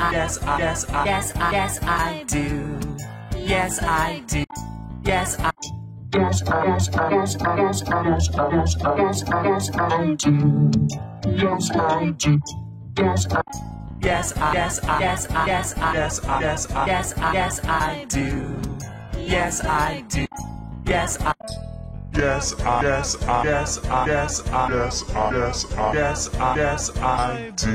Yes, I do. Yes, I do. Yes, I. Yes, I do. Yes, I do. Yes, I. Yes, I do. Yes, I do. Yes, I. Yes, I do.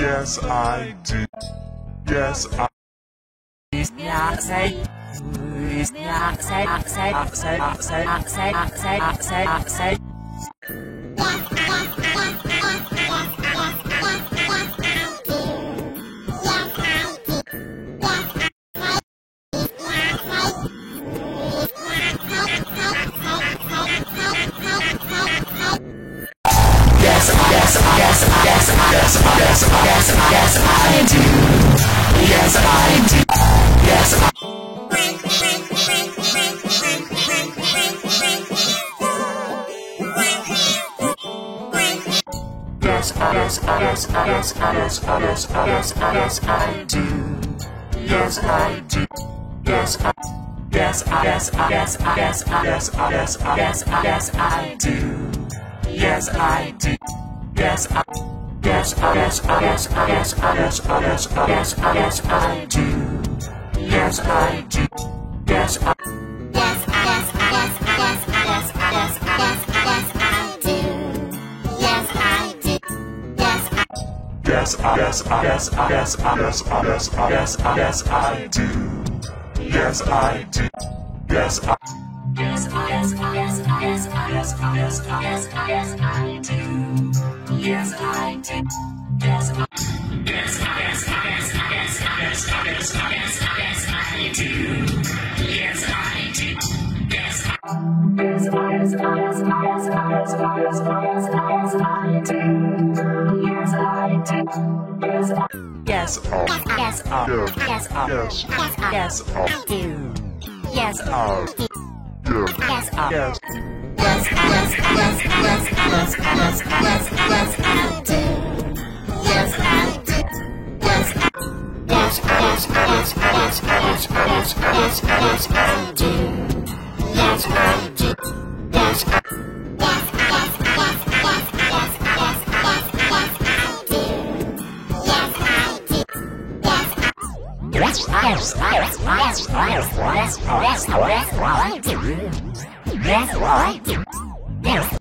Yes, I do. Yes, I. I do. Yes, I do. Yes, I. Yes, I do. Yes, I do. Yes, I. Yes, I do. Yes, I do. Yes, I. Yes, I do. Yes, I do. Yes, I. Yes, I do. Yes, I do. Yes, I. I do. Yes, I do. Yes, I. I do. Yes, I do. Yes, I. Yes, I do. Yes, I do. Yes, I. Yes. Yes, I do.